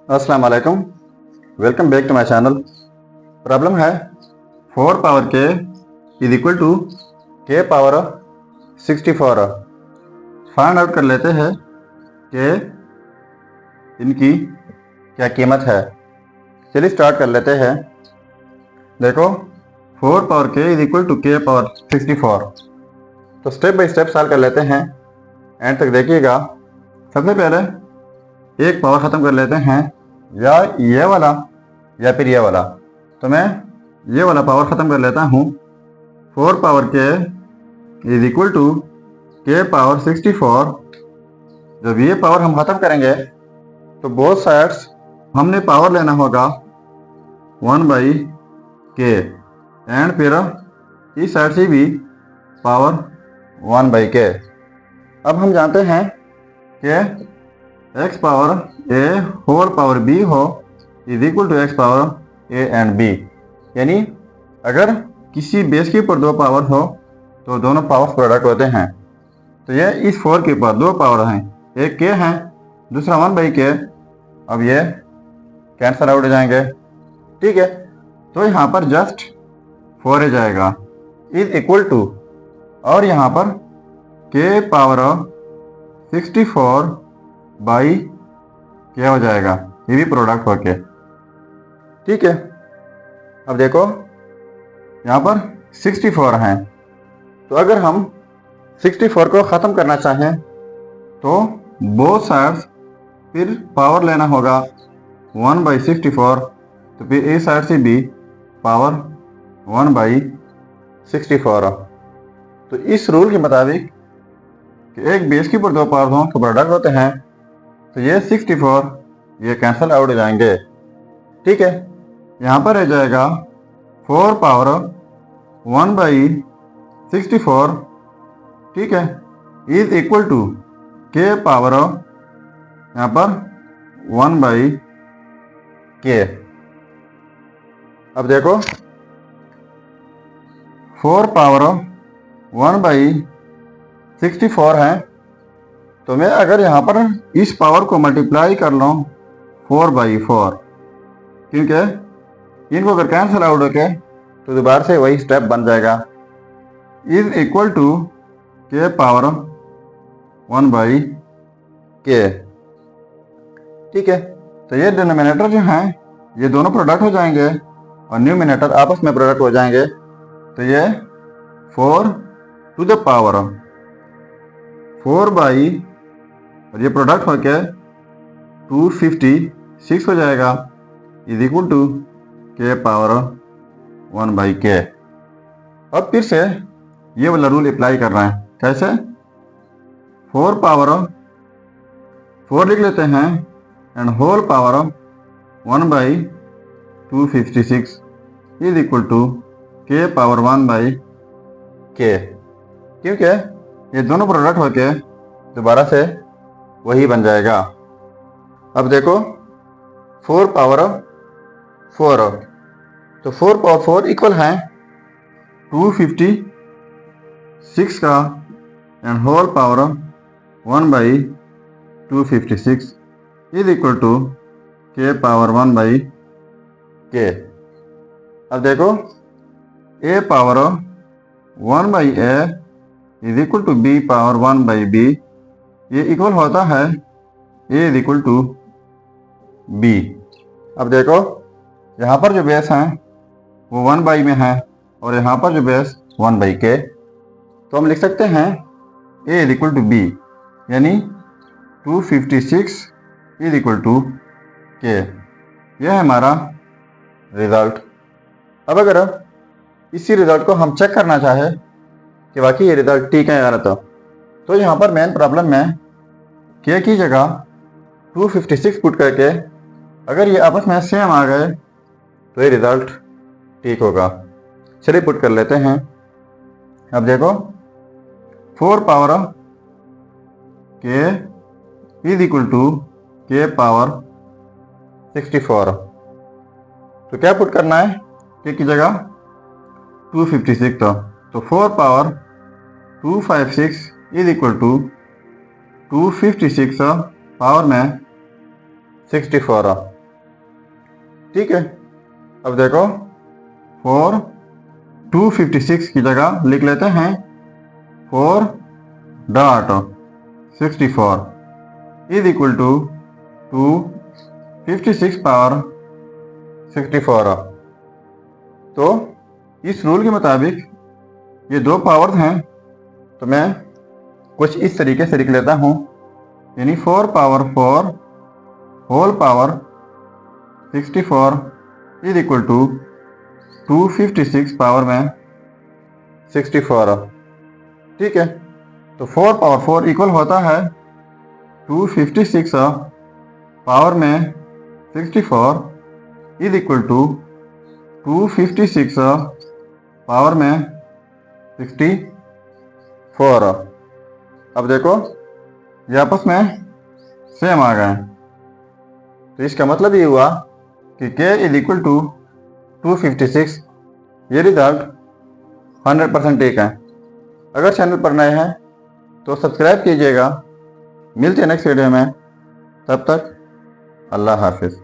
अस्सलाम वालेकुम। Welcome back to my channel. Problem है 4 पावर के is equal to K power 64। Find out कर लेते हैं कि इनकी क्या कीमत है। चलिए स्टार्ट कर लेते हैं। देखो 4 पावर के is equal to K power 64। तो स्टेप बाय स्टेप सॉल्व कर लेते हैं, एंड तक देखिएगा। सबसे पहले एक पावर ख़त्म कर लेते हैं, या ये वाला या फिर ये वाला। तो मैं ये वाला पावर ख़त्म कर लेता हूँ। 4 पावर के is equal to K power 64। जब ये पावर हम ख़त्म करेंगे तो बोथ साइड्स हमने पावर लेना होगा 1/k, एंड फिर इस साइड से भी पावर 1/k। अब हम जानते हैं कि x power a whole power b हो is equal to x power a and b। यानी अगर किसी बेस के ऊपर दो पावर हो तो दोनों पावर्स प्रोडक्ट होते हैं। तो ये इस 4 के ऊपर दो पावर हैं, एक k है, दूसरा 1/k। अब ये कैंसल आउट हो जाएंगे, ठीक है। तो यहाँ पर जस्ट 4 आ जाएगा इज इक्वल टू, और यहाँ पर k पावर 64 बाई क्या हो जाएगा, ये भी प्रोडक्ट होके, ठीक है। अब देखो यहाँ पर 64 हैं, तो अगर हम 64 को ख़त्म करना चाहें तो बोथ साइड्स फिर पावर लेना होगा 1/64। तो फिर इस साइड से भी पावर 1/64। तो इस रूल के मुताबिक कि एक बेस के ऊपर दो पावर हों तो प्रोडक्ट होते हैं। तो ये 64 ये कैंसल आउट हो जाएंगे, ठीक है। यहाँ पर रह जाएगा 4 पावर 1/64, ठीक है, is equal to K power यहाँ पर 1/k। अब देखो 4 पावर 1/64 है, तो मैं अगर यहाँ पर इस पावर को मल्टीप्लाई कर लूँ 4/4, क्योंकि इनको अगर कैंसिल आउट होके तो दोबारा से वही स्टेप बन जाएगा is equal to K power 1/k, ठीक है। तो ये डिनोमिनेटर जो हैं ये दोनों प्रोडक्ट हो जाएंगे और न्यूमिनेटर आपस में प्रोडक्ट हो जाएंगे। तो ये 4 टू द पावर 4 और ये प्रोडक्ट होके 256 हो जाएगा is equal to K power 1/k। अब फिर से ये वाला रूल अप्लाई कर रहे हैं। कैसे? 4 पावर 4 लिख लेते हैं and whole power 1/256 is equal to K power 1/k, क्योंकि ये दोनों प्रोडक्ट होके दोबारा से वही बन जाएगा। अब देखो 4 पावर 4, तो 4 पावर 4 इक्वल है 256 का, and whole power 1/256 is equal to K power 1/k। अब देखो a power 1/a is equal to b power 1/b, ये इक्वल होता है a is equal to b। अब देखो यहाँ पर जो बेस हैं वो 1/, में है, और यहाँ पर जो बेस 1/k, तो हम लिख सकते हैं a is equal to b, यानी 256 इज इक्वल टू k। यह है हमारा रिज़ल्ट। अब अगर इसी रिज़ल्ट को हम चेक करना चाहें कि वाकई ये रिज़ल्ट ठीक है या गलत, तो यहाँ पर मेन प्रॉब्लम में k की जगह 256 पुट करके अगर ये आपस में सेम आ गए तो ये रिज़ल्ट ठीक होगा। चलिए पुट कर लेते हैं। अब देखो 4 power k is equal to K power 64। तो क्या पुट करना है? k की जगह 256, तो 4 power 256 is equal to 256 power में 64 ठीक है। अब देखो 4 256 की जगह लिख लेते हैं 4.64 इज इक्वल टू 256 पावर 64। तो इस रूल के मुताबिक ये दो पावर्स हैं, तो मैं कुछ इस तरीके से लिख लेता हूँ, यानी 4 power 4 whole power 64 is equal to 256 power में 64। ठीक है, तो 4 पावर 4 इक्वल होता है 256 पावर में 64 इज इक्वल टू 256 पावर में 64। अब देखो ये आपस में सेम आ गए, तो इसका मतलब ये हुआ कि k इज इक्वल टू 256। ये रिजल्ट 100% ठीक है। अगर चैनल पर नए हैं तो सब्सक्राइब कीजिएगा। मिलते हैं नेक्स्ट वीडियो में, तब तक अल्लाह हाफिज़।